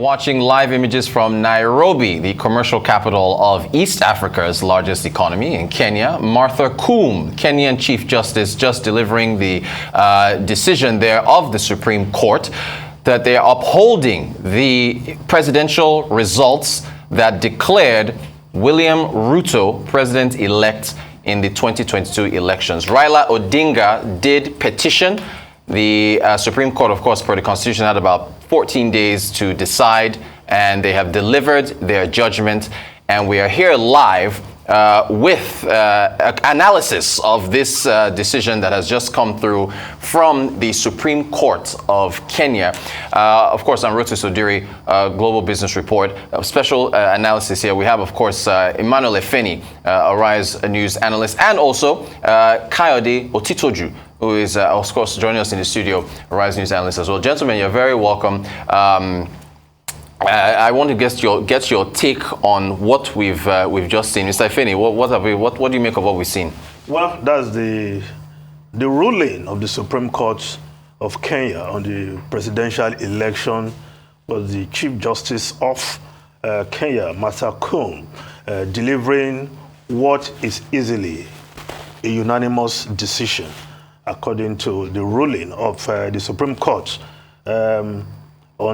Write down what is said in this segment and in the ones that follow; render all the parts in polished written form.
watching live images from Nairobi, the commercial capital of East Africa's largest economy in Kenya. Martha Koome, Kenyan Chief Justice, just delivering the decision there of the Supreme Court that they are upholding the presidential results that declared William Ruto president-elect in the 2022 elections. Raila Odinga did petition. The Supreme Court, of course, per the Constitution, had about 14 days to decide, and they have delivered their judgment. And we are here live with analysis of this decision that has just come through from the Supreme Court of Kenya. Of course, I'm Rotus Odiri, Global Business Report. A special analysis here. We have, of course, Emmanuel Efeni, Arise News analyst, and also Kayode Otitoju, who is, of course, joining us in the studio, Arise News analyst as well. Gentlemen, you're very welcome. I want to get your take on what we've just seen. Mr. Efeni, what do you make of what we've seen? Well, that's the ruling of the Supreme Court of Kenya on the presidential election. Was the Chief Justice of Kenya, Martha Koome, delivering what is easily a unanimous decision, according to the ruling of the Supreme Court on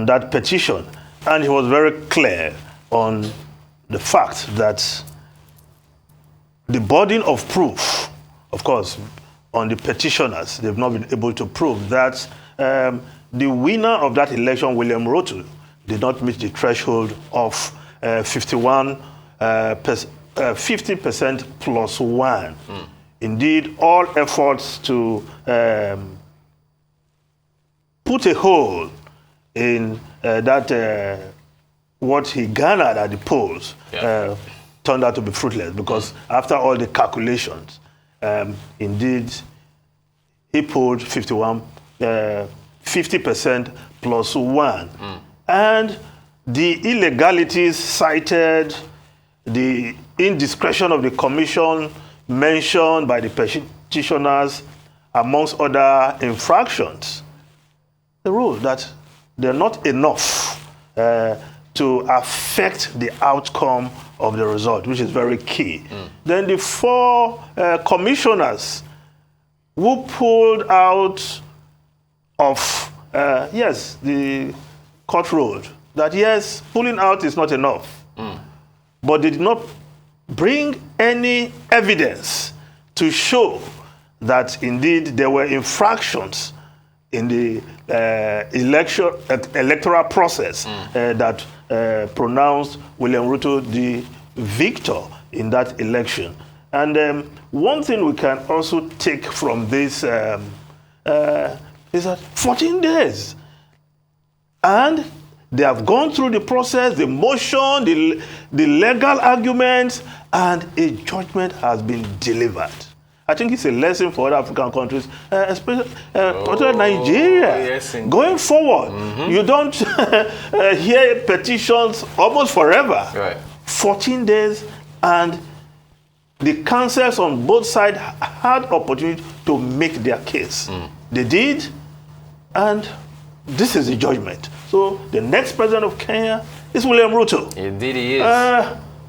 that petition. And he was very clear on the fact that the burden of proof, of course, on the petitioners, they've not been able to prove that the winner of that election, William Ruto, did not meet the threshold of 50% plus one. Indeed, all efforts to put a hold in that what he garnered at the polls turned out to be fruitless, because after all the calculations, indeed, he pulled 50% plus one. And the illegalities cited, the indiscretion of the commission mentioned by the petitioners, amongst other infractions, the rule that they're not enough to affect the outcome of the result, which is very key. Then the four commissioners who pulled out of, the court ruled that, yes, pulling out is not enough. But they did not bring any evidence to show that indeed there were infractions in the electoral process that pronounced William Ruto the victor in that election. And one thing we can also take from this is that 14 days. And they have gone through the process, the motion, the legal arguments, and a judgment has been delivered. I think it's a lesson for other African countries, especially Nigeria. Yes, going forward, you don't hear petitions almost forever. Right. 14 days, and the counsels on both sides had opportunity to make their case. They did, and this is the judgment. So the next president of Kenya is William Ruto. Indeed he is.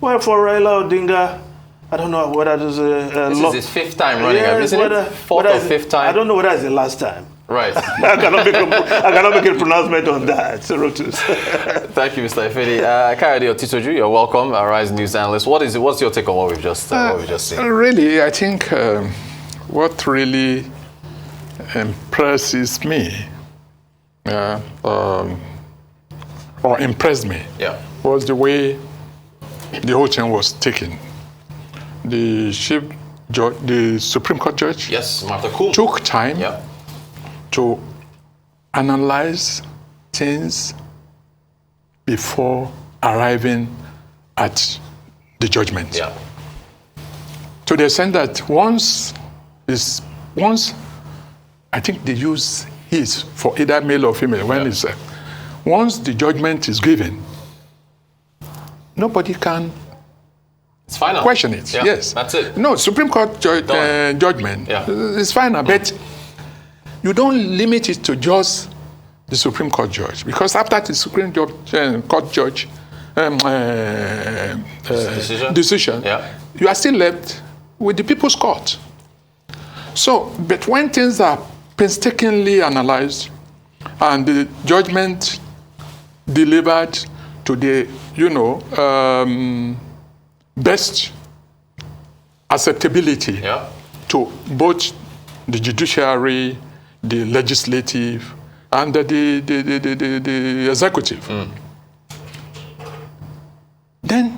Well, for Raila Odinga, I don't know whether this is his fifth time running, isn't it? Fourth or fifth time? I don't know whether it's the last time. Right. I cannot make a pronouncement on that. Thank you, Mr. Efeni. Kayode Otitoju, you're welcome, Arise News analyst. What's your take on what we've just seen? Really, I think what really impresses me or impressed me was the way the whole thing was taken. The Supreme Court judge, Martha Koome, took time to analyze things before arriving at the judgment. To the extent that once I think they use his for either male or female when it's once the judgment is given, nobody can It's final. Question it. Yeah, yes. That's it. No, Supreme Court judgment is final, but you don't limit it to just the Supreme Court judge. Because after the Supreme Court judge decision, you are still left with the People's Court. So, but when things are painstakingly analyzed and the judgment delivered to the, best acceptability to both the judiciary, the legislative, and the executive, then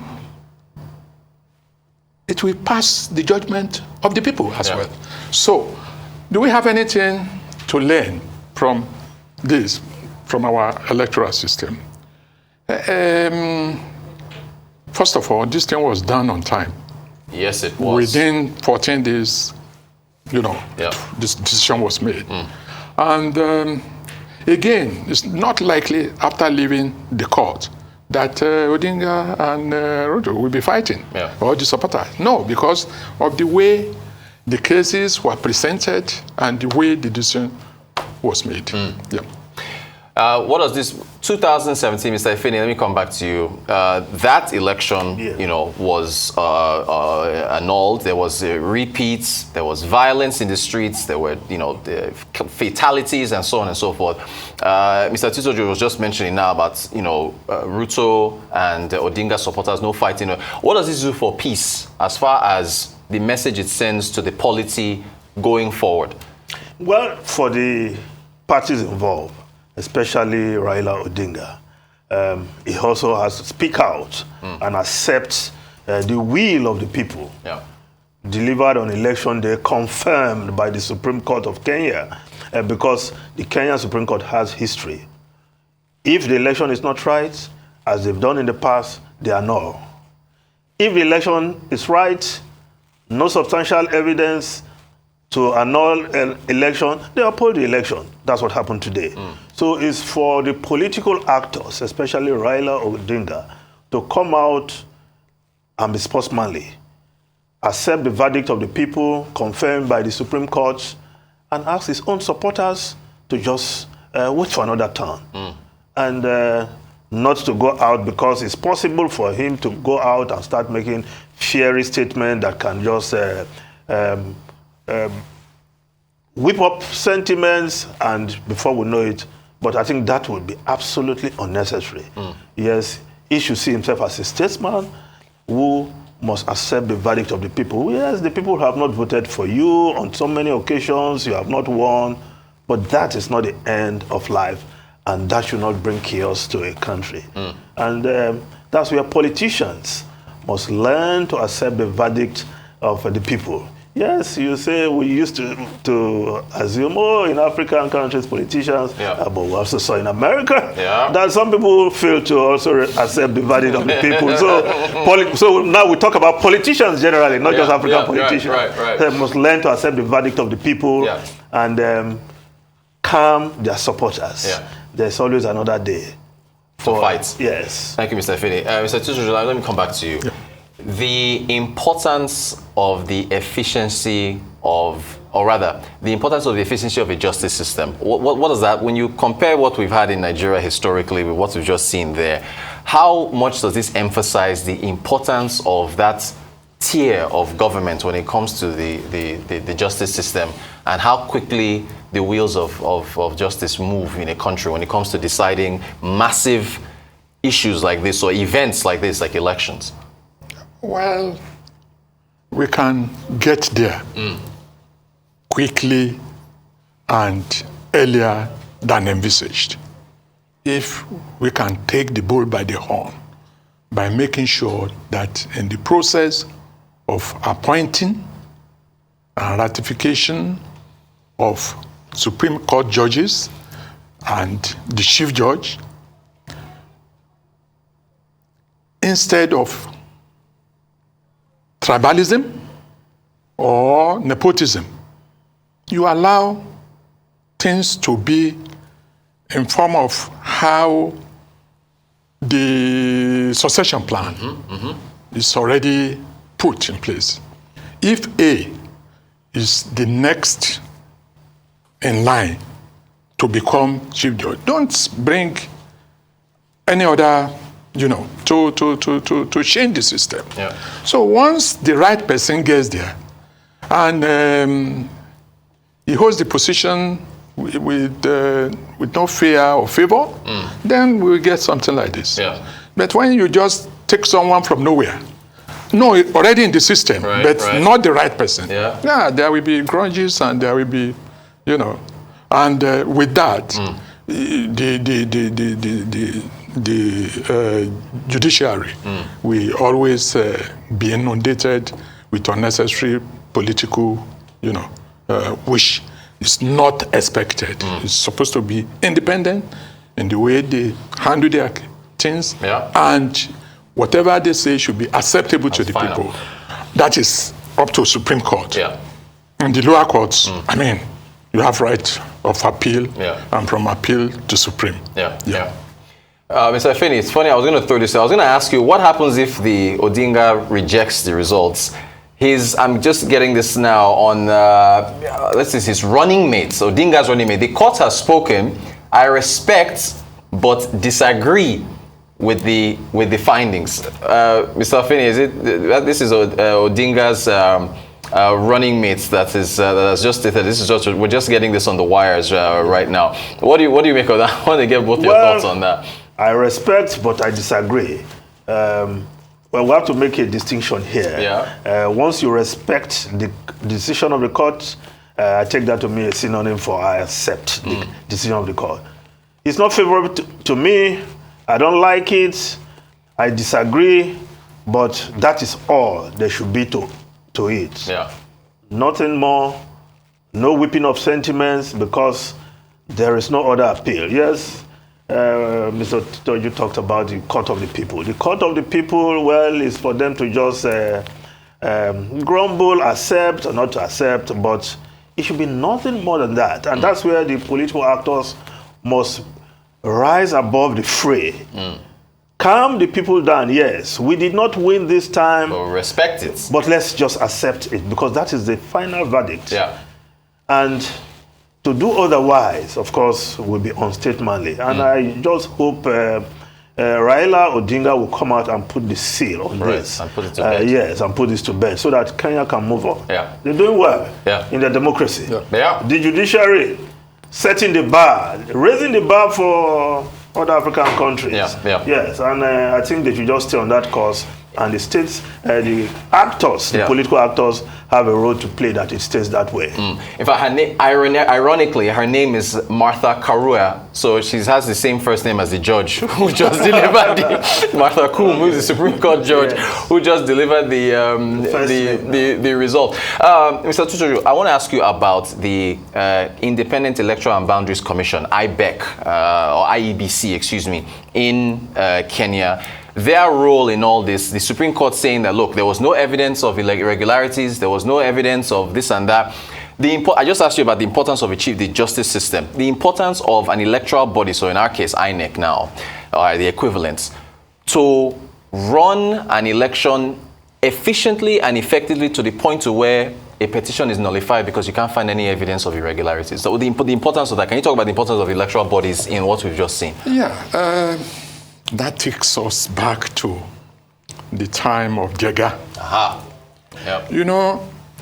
it will pass the judgment of the people as well. So, do we have anything to learn from this, from our electoral system? First of all, this thing was done on time. Yes, it was. Within 14 days, this decision was made. And again, it's not likely after leaving the court that Odinga and Ruto will be fighting or the supporters. No, because of the way the cases were presented and the way the decision was made. What does this 2017, Mr. Efeni, let me come back to you. That election, was annulled. There was repeats. There was violence in the streets. There were, the fatalities and so on and so forth. Mr. Tisojo was just mentioning now about, Ruto and Odinga supporters, no fighting. What does this do for peace as far as the message it sends to the polity going forward? Well, for the parties involved, especially Raila Odinga, he also has to speak out and accept the will of the people, delivered on election day, confirmed by the Supreme Court of Kenya, because the Kenyan Supreme Court has history. If the election is not right, as they've done in the past, they annul. If the election is right, no substantial evidence to annul an election, they uphold the election. That's what happened today. So it's for the political actors, especially Raila Odinga, to come out and be sportsmanly, accept the verdict of the people confirmed by the Supreme Court, and ask his own supporters to just wait for another turn. And not to go out, because it's possible for him to go out and start making fiery statements that can just whip up sentiments, and before we know it, but I think that would be absolutely unnecessary. Yes, he should see himself as a statesman who must accept the verdict of the people. Yes, the people have not voted for you on so many occasions, you have not won, but that is not the end of life, and that should not bring chaos to a country. And that's where politicians must learn to accept the verdict of the people. Yes, you say we used to assume, in African countries, politicians, but we also saw in America that some people fail to also accept the verdict of the people. So now we talk about politicians generally, not just African politicians. They must learn to accept the verdict of the people and calm their supporters. There's always another day for fights. Yes. Thank you, Mr. Efeni. Mr. Tisojo, let me come back to you. The importance of the efficiency of, or rather, the importance of the efficiency of a justice system. What is that? When you compare what we've had in Nigeria historically with what we've just seen there, how much does this emphasize the importance of that tier of government when it comes to the justice system, and how quickly the wheels of justice move in a country when it comes to deciding massive issues like this or events like this, like elections? Well, we can get there quickly and earlier than envisaged if we can take the bull by the horn by making sure that in the process of appointing and ratification of Supreme Court judges and the Chief Judge, instead of tribalism or nepotism, you allow things to be in form of how the succession plan is already put in place. If A is the next in line to become chief judge. Don't bring any other, to change the system. Yeah. So once the right person gets there, and he holds the position with no fear or favor, then we'll get something like this. Yeah. But when you just take someone from nowhere, already in the system, but not the right person, there will be grudges and there will be, and with that, the judiciary will always be inundated with unnecessary political, which is not expected. It's supposed to be independent in the way they handle their things, and whatever they say should be acceptable to the people. That is up to Supreme Court. In the lower courts, I mean, you have right of appeal, and from appeal to Supreme. Mr. Efeni, it's funny, I was going to throw this out. I was going to ask you, what happens if the Odinga rejects the results? I'm just getting this now on, let's say his running mates, Odinga's running mate. The court has spoken. I respect but disagree with the findings. Mr. Efeni, this is Odinga's running mates that has just stated. We're just getting this on the wires right now. What do you make of that? I want to get both your thoughts on that. I respect, but I disagree. Well, we have to make a distinction here. Once you respect the decision of the court, I take that to mean a synonym for I accept the decision of the court. It's not favorable to me. I don't like it. I disagree. But that is all there should be to it. Nothing more. No whipping of sentiments, because there is no other appeal. Yes. Mr. Tito, you talked about the court of the people. The court of the people, well, is for them to just grumble, accept, or not to accept, but it should be nothing more than that. And that's where the political actors must rise above the fray. Calm the people down. Yes, we did not win this time. So respect it. But let's just accept it, because that is the final verdict. And to do otherwise, of course, will be unstatesmanly. And I just hope Raila Odinga will come out and put the seal on this. And put it to bed. Yes, and put this to bed so that Kenya can move on. They're doing well in their democracy. The judiciary setting the bar, raising the bar for other African countries. Yes, and I think they should just stay on that course. And the states, the actors, the political actors, have a role to play that it stays that way. In fact, ironically, her name is Martha Karua, so she has the same first name as the judge who just delivered Martha Koum, who is the Supreme Court judge, who just delivered the result. Mr. Tutoju, I want to ask you about the Independent Electoral and Boundaries Commission, IBEC, or IEBC, excuse me, in Kenya. Their role in all this, the Supreme Court saying that, look, there was no evidence of irregularities, there was no evidence of this and that. I just asked you about the importance of the justice system, the importance of an electoral body, so in our case, INEC now, or the equivalents, to run an election efficiently and effectively to the point to where a petition is nullified because you can't find any evidence of irregularities. So the importance of that, can you talk about the importance of electoral bodies in what we've just seen? That takes us back to the time of Jega.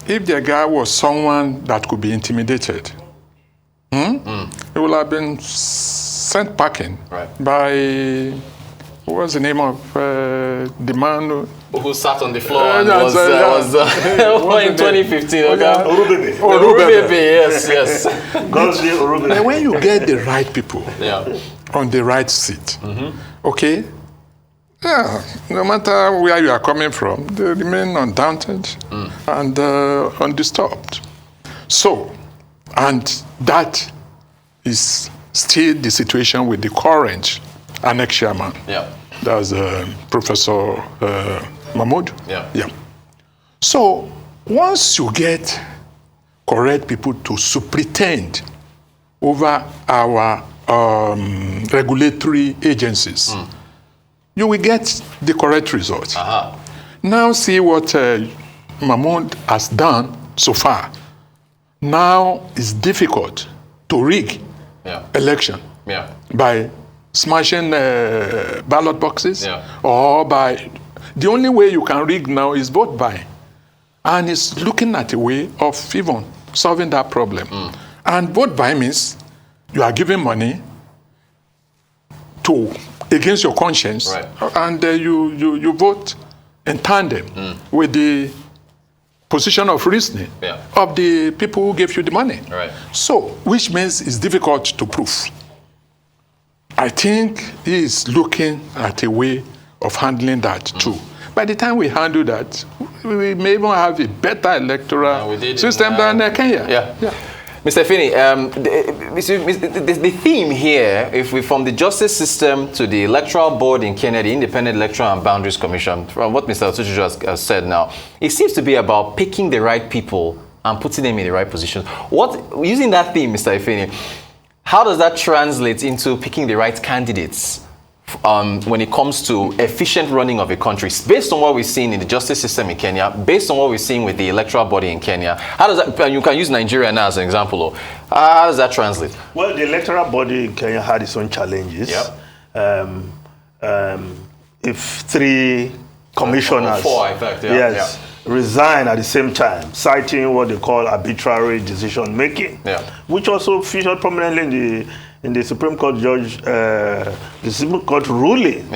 If Jega was someone that could be intimidated, he would have been sent packing by, what was the name of the man who sat on the floor and was in 2015. Orubebe, yes. Now, when you get the right people on the right seat, okay, no matter where you are coming from, they remain undaunted and undisturbed. So, and that is still the situation with the current annex chairman. That's Professor Mahmoud. So, once you get correct people to superintend over our regulatory agencies, you will get the correct result. Now see what Mahmoud has done so far. Now it's difficult to rig election by smashing ballot boxes or by... The only way you can rig now is vote by. And it's looking at a way of even solving that problem. And vote by means you are giving money against your conscience, and you vote in tandem with the position of reasoning of the people who gave you the money. So, which means it's difficult to prove. I think he is looking at a way of handling that too. By the time we handle that, we may even have a better electoral system than Kenya. Mr. Efeni, the theme here, if we from the justice system to the electoral board in Kenya, the Independent Electoral and Boundaries Commission, from what Mr. Otuju has said now, it seems to be about picking the right people and putting them in the right position. Using that theme, Mr. Efeni, how does that translate into picking the right candidates when it comes to efficient running of a country, based on what we've seen in the justice system in Kenya, based on what we've seen with the electoral body in Kenya? How does that, you can use Nigeria now as an example, how does that translate? Well, the electoral body in Kenya had its own challenges. If 3 commissioners, 4, I think, resign at the same time, citing what they call arbitrary decision making, which also featured prominently in the Supreme Court the Supreme Court ruling.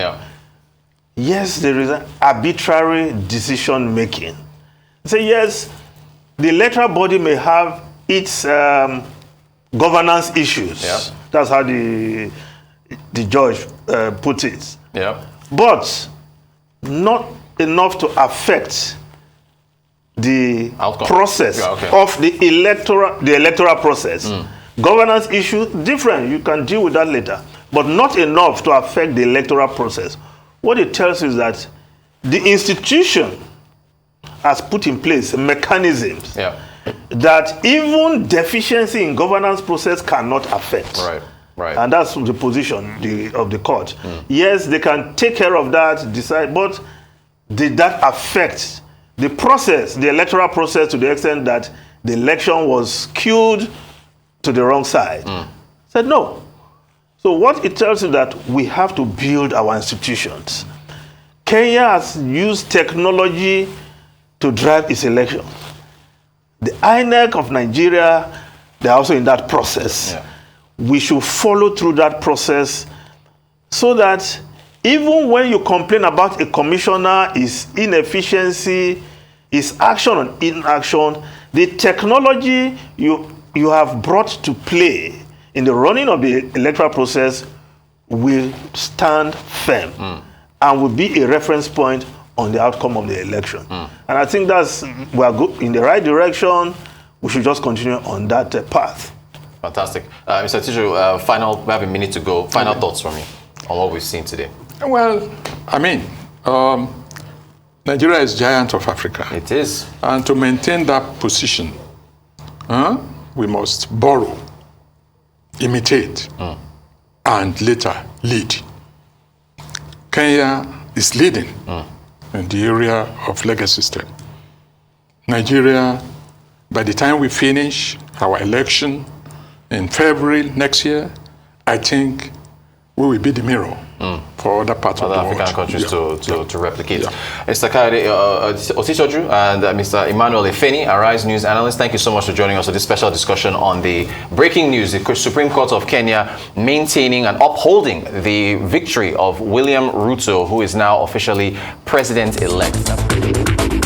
Yes, there is an arbitrary decision making. So yes, the electoral body may have its governance issues. That's how the judge put it. But not enough to affect the process of the electoral process. Governance issue, different. You can deal with that later. But not enough to affect the electoral process. What it tells you is that the institution has put in place mechanisms that even deficiency in governance process cannot affect. And that's the position of the court. Yes, they can take care of that, decide, but did that affect the process, the electoral process, to the extent that the election was skewed to the wrong side? Said no. So what it tells you that we have to build our institutions. Kenya has used technology to drive its election. The INEC of Nigeria, they're also in that process. We should follow through that process so that even when you complain about a commissioner, his inefficiency, his action or inaction, the technology you have brought to play in the running of the electoral process will stand firm and will be a reference point on the outcome of the election. And I think we are in the right direction. We should just continue on that path. Fantastic. Mr. Otuju, we have a minute to go. Final thoughts from you on what we've seen today. Well, I mean, Nigeria is giant of Africa. It is. And to maintain that position, we must borrow, imitate, and later lead. Kenya is leading in the area of legacy system. Nigeria, by the time we finish our election in February next year, I think we will be the mirror for other parts of the world. African countries to replicate. Mr. Otuju and Mr. Emmanuel Efeni, Arise News analyst, thank you so much for joining us for this special discussion on the breaking news, the Supreme Court of Kenya maintaining and upholding the victory of William Ruto, who is now officially president-elect.